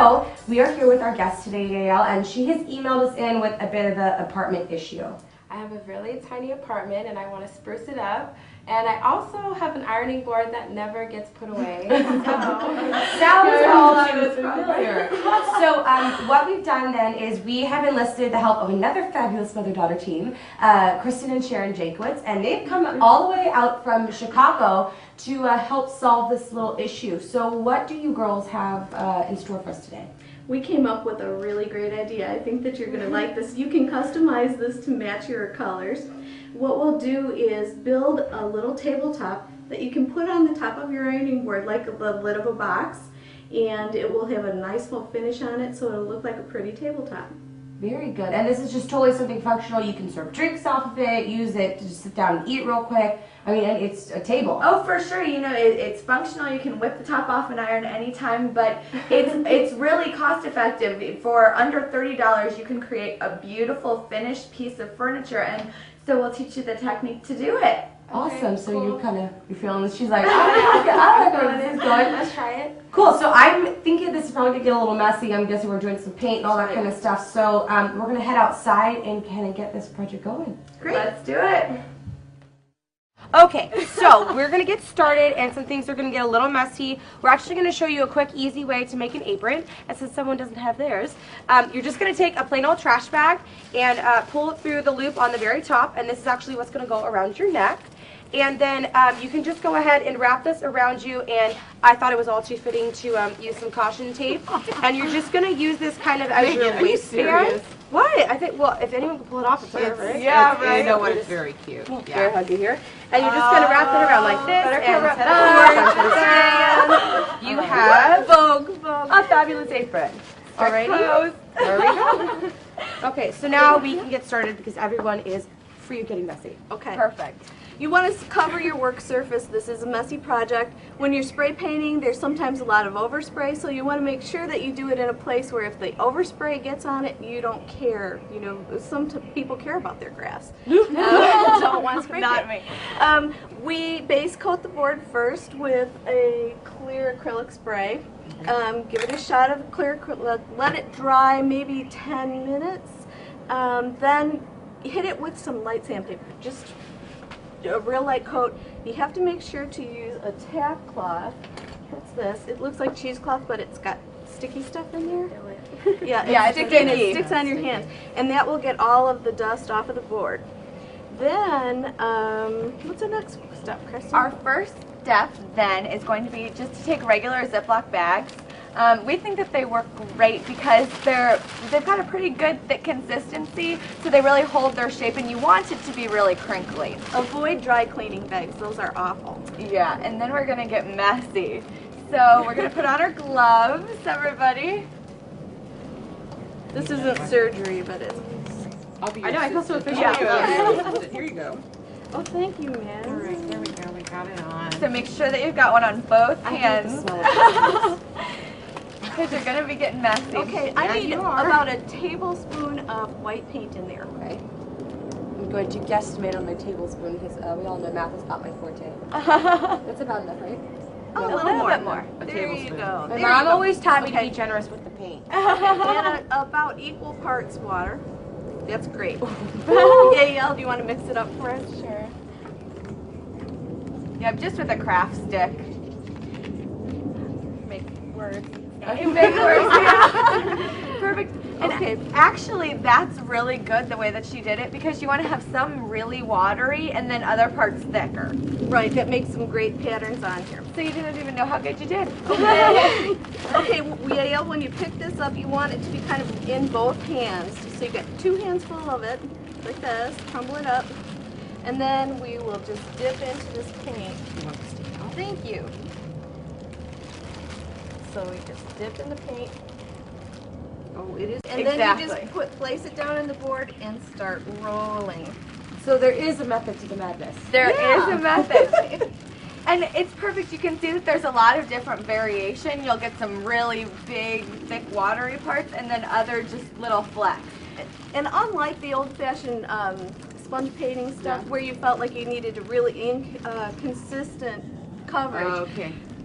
So we are here with our guest today, Yael, and she has emailed us in with a bit of an apartment issue. I have a really tiny apartment and I want to spruce it up. And I also have an ironing board that never gets put away. Sounds all familiar. So what we've done then is we have enlisted the help of another fabulous mother-daughter team, Kristen and Sharon Jakowitz, and they've come all the way out from Chicago to help solve this little issue. So what do you girls have in store for us today? We came up with a really great idea. I think that you're going to like this. You can customize this to match your colors. What we'll do is build a little tabletop that you can put on the top of your ironing board like the lid of a box, and it will have a nice full finish on it, so it'll look like a pretty tabletop. Very good. And this is just totally something functional. You can serve drinks off of it, use it to just sit down and eat real quick. I mean, it's a table. Oh, for sure. You know, it's functional. You can whip the top off and iron anytime, but it's really cost effective. For under $30, you can create a beautiful finished piece of furniture, and so we'll teach you the technique to do it. Awesome. Okay, So cool. you're feeling this. She's like, I like where this is going. Let's try it. Cool. So I'm thinking this is probably gonna get a little messy. I'm guessing we're doing some paint and all that kind of stuff. So we're gonna head outside and kind of get this project going. Great. Let's do it. Okay, so we're going to get started, and some things are going to get a little messy. We're actually going to show you a quick, easy way to make an apron, and since someone doesn't have theirs, you're just going to take a plain old trash bag and pull it through the loop on the very top, and this is actually what's going to go around your neck. And then you can just go ahead and wrap this around you, and I thought it was all too fitting to use some caution tape. And you're just going to use this kind of as your waistband. What? I think, well, if anyone can pull it off, it's her, right? Yeah, right. You know what? It's very cute. Very huggy here. And you're just going to wrap it around like this. And ta-da! You have a fabulous apron. Alrighty? There we go. Okay, so now we can get started because everyone is free of getting messy. Okay. Perfect. You want to cover your work surface. This is a messy project. When you're spray painting, there's sometimes a lot of overspray, so you want to make sure that you do it in a place where if the overspray gets on it, you don't care. You know, some people care about their grass. Don't want spray Not paint. me. We base coat the board first with a clear acrylic spray. Give it a shot of clear acrylic. Let it dry maybe 10 minutes. Then hit it with some light sandpaper. Just a real light coat. You have to make sure to use a tack cloth. What's this? It looks like cheesecloth, but it's got sticky stuff in there. Yeah, it's sticky. It sticks on your hands, and that will get all of the dust off of the board. Then, what's the next step, Kristen? Our first step then is going to be just to take regular Ziploc bags. We think that they work great because they've got a pretty good thick consistency, so they really hold their shape, and you want it to be really crinkly. Avoid dry cleaning bags. Those are awful. Yeah, and then we're going to get messy. So we're going to put on our gloves, everybody. This isn't surgery, but it's... I know, I feel so official. Yeah. Here you go. Oh, thank you, man. All right, there we go. We got it on. So make sure that you've got one on both hands. Because you're going to be getting messy. Okay, I need about a tablespoon of white paint in there. Okay. I'm going to guesstimate on my tablespoon because we all know math is not my forte. That's about enough, right? Oh, A little bit more. There you go. My mom always taught me to be generous with the paint. And about equal parts water. That's great. Yael, do you want to mix it up for us? Sure. Yeah, just with a craft stick. Make words. Make words, yeah. Perfect. And Okay. actually, that's really good the way that she did it because you want to have some really watery and then other parts thicker. Right, that makes some great patterns on here. So you didn't even know how good you did. Okay, Yael, when you pick this up, you want it to be kind of in both hands. So you got 2 hands full of it, like this, crumble it up, and then we will just dip into this paint. Thank you. So we just dip in the paint. Oh, it is. And then you just place it down on the board and start rolling. So there is a method to the madness. There is a method. And it's perfect. You can see that there's a lot of different variation. You'll get some really big, thick, watery parts and then other just little flecks. And unlike the old-fashioned sponge painting stuff where you felt like you needed a really consistent coverage,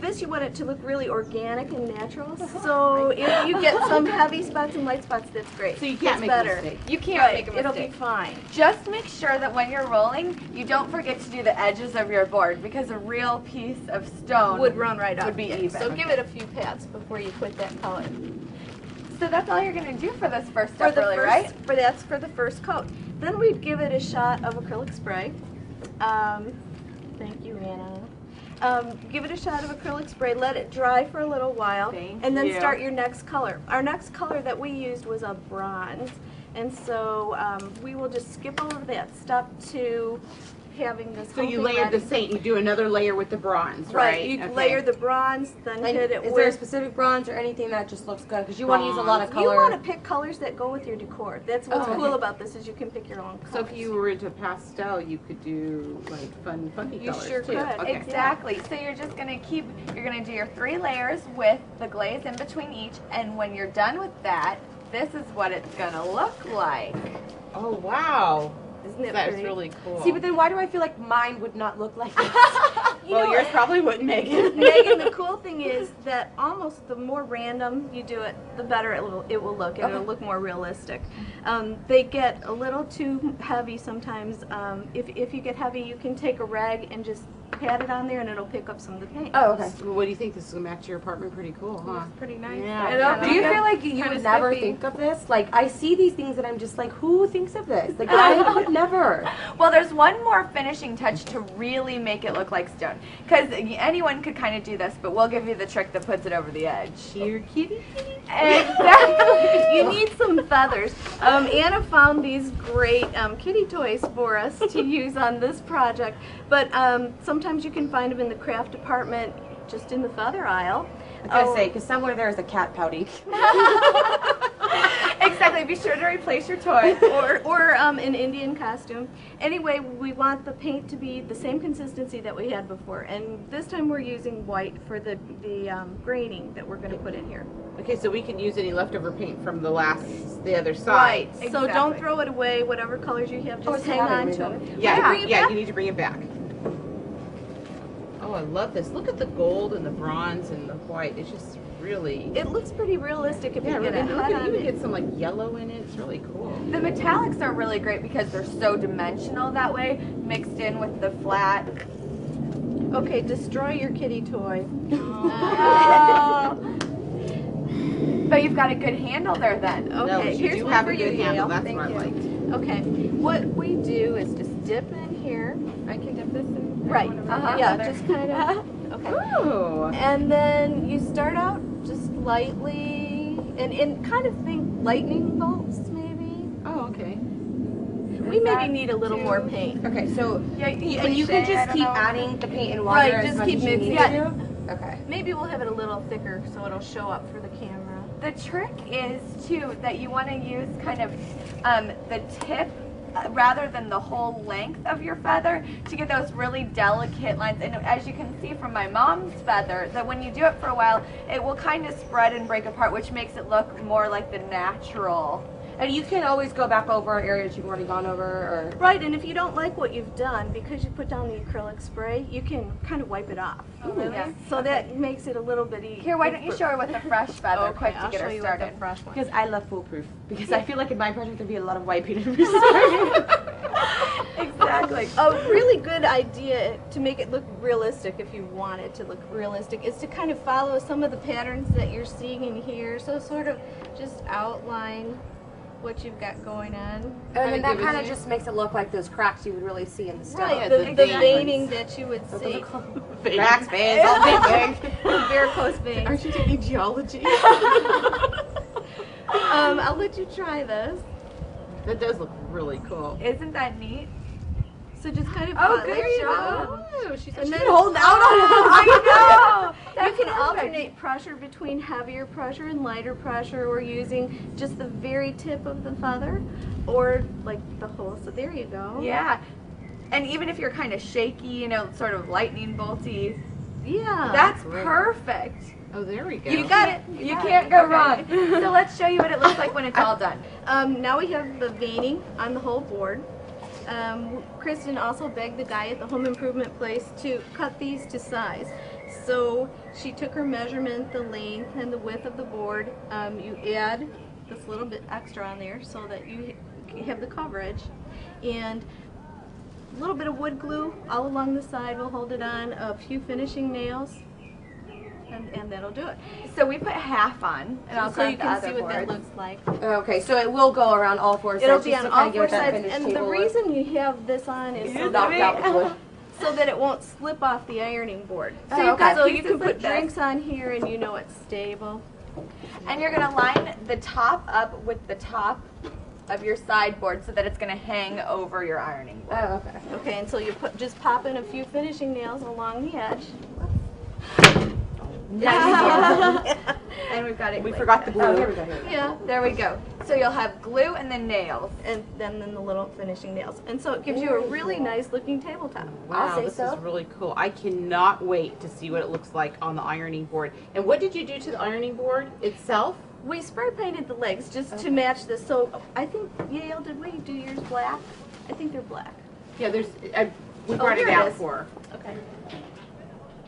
with this, you want it to look really organic and natural. So if you get some heavy spots and light spots, that's great. So you can't It's make better. a mistake. You can't Right, make a it'll be mistake. fine. Just make sure that when you're rolling, you don't forget to do the edges of your board because a real piece of stone Would run right up. would be even. So give it a few pats before you put that color. So that's all you're gonna do for this first For step, the really, first, right? that's for the first coat. Then we'd give it a shot of acrylic spray. Thank you, Anna. Give it a shot of acrylic spray. Let it dry for a little while, Thank and then you. start your next color. Our next color that we used was a bronze, and so we will just skip over that step to having this. So whole you thing layered the ready. saint, you do another layer with the bronze, right? Right, you Okay. layer the bronze, then Like, hit it is with. there a specific bronze or anything that just looks good? Because you want to use a lot of color. You want to pick colors that go with your decor. That's what's Oh, cool okay. about this is you can pick your own colors. So if you were into pastel, you could do like fun, funky You colors sure too. could. Okay. Exactly. So you're just gonna you're gonna do your 3 layers with the glaze in between each, and when you're done with that, this is what it's gonna look like. Oh wow, Isn't it that's pretty? really cool. See, but then why do I feel like mine would not look like this? well, yours probably wouldn't make it. Megan, the cool thing is that almost the more random you do it, the better it will look, and it'll look more realistic. They get a little too heavy sometimes. If you get heavy, you can take a rag and just pat it on there, and it'll pick up some of the paint. Oh, okay. So what do you think? This will match your apartment pretty cool, huh? Pretty nice. Yeah. Do you feel like you Kinda would never spiffy. think of this? Like, I see these things and I'm just like, who thinks of this? Like, I would never. Well, there's one more finishing touch to really make it look like stone. Because anyone could kind of do this, but we'll give you the trick that puts it over the edge. Here, kitty. Exactly. You need some feathers. Anna found these great kitty toys for us to use on this project, but sometimes you can find them in the craft department, just in the feather aisle. I was gonna say, because somewhere there is a cat pouting. Exactly. Be sure to replace your toy. or an Indian costume. Anyway, we want the paint to be the same consistency that we had before, and this time we're using white for the graining that we're going to put in here. Okay, so we can use any leftover paint from the other side. Right. So Exactly. don't throw it away. Whatever colors you have, just it's hang having on me to done them. it. Yeah, Bring it yeah, back. you need to bring it back. Oh, I love this. Look at the gold and the bronze and the white. It's just really. It looks pretty realistic if Yeah, you really. get And a look head at on you can it. get some like yellow in it. It's really cool. The metallics are really great because they're so dimensional that way, mixed in with the flat. Okay, destroy your kitty toy. But you've got a good handle there then. Okay, No, you here's do one have for a you, good handle. Gail. That's Thank what I you. liked. Okay, what we do is just dip in here. I can dip this in. Right. Yeah, There. just kind of. Okay. Ooh. And then you start out just lightly, and kind of think lightning bolts maybe. Oh, okay. We maybe need a little more paint. Okay, so Yeah, and you can just keep adding the paint and water Right, as just much keep as you mixing need it. to. Okay. Maybe we'll have it a little thicker so it'll show up for the camera. The trick is too that you want to use kind of the tip rather than the whole length of your feather to get those really delicate lines. And as you can see from my mom's feather, that when you do it for a while, it will kind of spread and break apart, which makes it look more like the natural. And you can always go back over areas you've already gone over, or Right, and if you don't like what you've done, because you put down the acrylic spray, you can kind of wipe it off. Oh, really? Yeah. So that makes it a little bit easier. Here, why don't you show her with a fresh feather Okay, quick to I'll get show her you with started. the fresh one. because I love foolproof. Because I feel like in my project there'd be a lot of wiping every time. Exactly. A really good idea to make it look realistic, if you want it to look realistic, is to kind of follow some of the patterns that you're seeing in here. So sort of just outline what you've got going on. And then that give it kind to of you. just makes it look like those cracks you would really see in the stone. Right, Yeah, the, the the veins. veining that you would Those see. are called Cracks, veins, all big things. Varicose veins. Aren't you taking geology? I'll let you try this. That does look really cool. Isn't that neat? So just kind of Oh, there good you job. go. Oh, she's And then hold out on I know. you That's can perfect. alternate pressure between heavier pressure and lighter pressure, or using just the very tip of the feather, or like the whole. So there you go. Yeah. And even if you're kind of shaky, you know, sort of lightning bolty, Yeah. that's great. perfect. Oh, there we go. You got it. You can't go wrong. So let's show you what it looks like when it's all done. Now we have the veining on the whole board. Kristen also begged the guy at the home improvement place to cut these to size. So she took her measurement, the length and the width of the board. You add this little bit extra on there so that you have the coverage, and a little bit of wood glue all along the side will hold it on, a few finishing nails, and that'll do it. So we put half on, and I'll So grab you the can other see what that board. looks like. Okay, so it will go around all four sides. It'll be just on to kinda all give four it that sides, finished and the table look. reason you have this on is so knocked out the wood. so that it won't slip off the ironing board. So you've got so you pieces can put like this. drinks on here and you know it's stable. And you're gonna line the top up with the top of your sideboard so that it's gonna hang over your ironing board. Oh, okay. Okay, and so you just pop in a few finishing nails along the edge. And we've got it. We like forgot the that. glue. Oh, here we go. Here we go. Yeah, There we go. So you'll have glue and then nails. and then the little finishing nails. And so it gives you a really nice looking tabletop. Wow, say this so. is really cool. I cannot wait to see what it looks like on the ironing board. And what did you do to the ironing board itself? We spray painted the legs just to match this. So I think, Yale, did we do yours black? I think they're black. Yeah, we brought here it it out is. for her. Okay.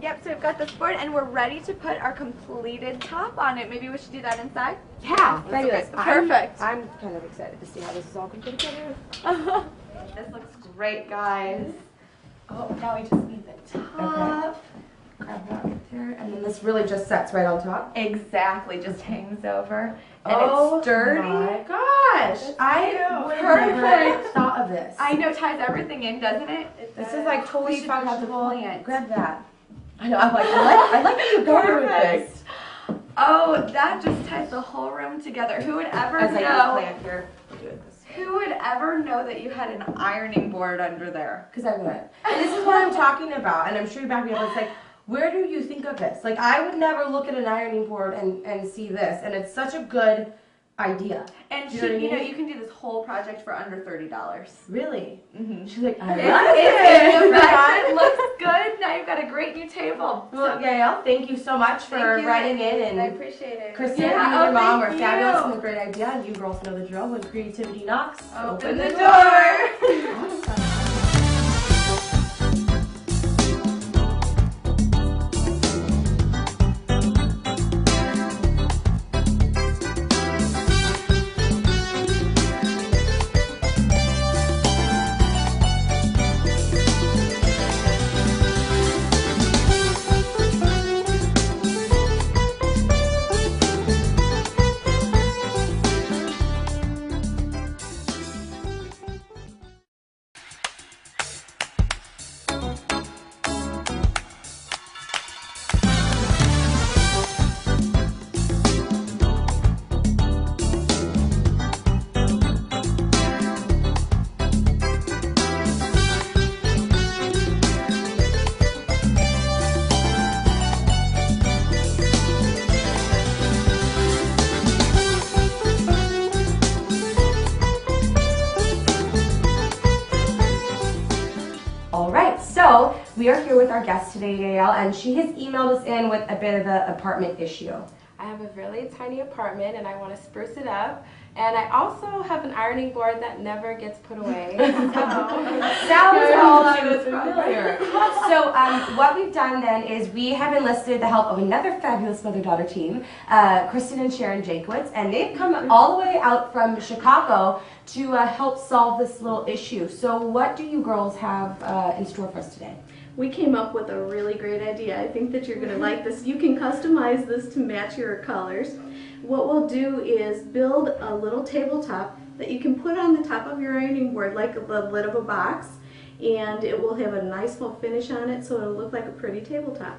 Yep, so we've got this board and we're ready to put our completed top on it. Maybe we should do that inside? Yeah. Fabulous. Perfect. I'm kind of excited to see how this is all going to together. This looks great, guys. Oh, now we just need the top. Grab that right there, and then this really just sets right on top. Exactly, just hangs over. And Oh it's sturdy. my gosh! I would Perfect. never thought of this. I know, ties everything in, doesn't it? This is like totally We should grab the functional. plant. Grab that. I know. I'm like, I like how you're going with this. Oh, that just ties the whole room together. Who would ever As I get know? plant here, we'll do it this way. Who would ever know that you had an ironing board under there? Because I would. And this is what I'm talking about, and I'm sure you back me up. It's like, where do you think of this? Like, I would never look at an ironing board and see this, and it's such a good idea. And Do you she, know what I you know, mean? you can do this whole project for under $30. Really? Mm-hmm. She's like, I It, like it, it. it looks good. Now you've got a great new table. Well, Gail, thank you so much for Thank you. writing in, I and appreciate it. Christina, Yeah, you and your mom thank are fabulous you. and a great idea, and you girls know the drill. When creativity knocks, Open the door. All right, so we are here with our guest today, Gail, and she has emailed us in with a bit of an apartment issue. I have a really tiny apartment and I want to spruce it up. And I also have an ironing board that never gets put away. Sounds all too familiar. So what we've done then is we have enlisted the help of another fabulous mother-daughter team, Kristen and Sharon Jakewitz, and they've come all the way out from Chicago to help solve this little issue. So what do you girls have in store for us today? We came up with a really great idea. I think that you're going to like this. You can customize this to match your colors. What we'll do is build a little tabletop that you can put on the top of your ironing board like the lid of a box, and it will have a nice full finish on it, so it'll look like a pretty tabletop.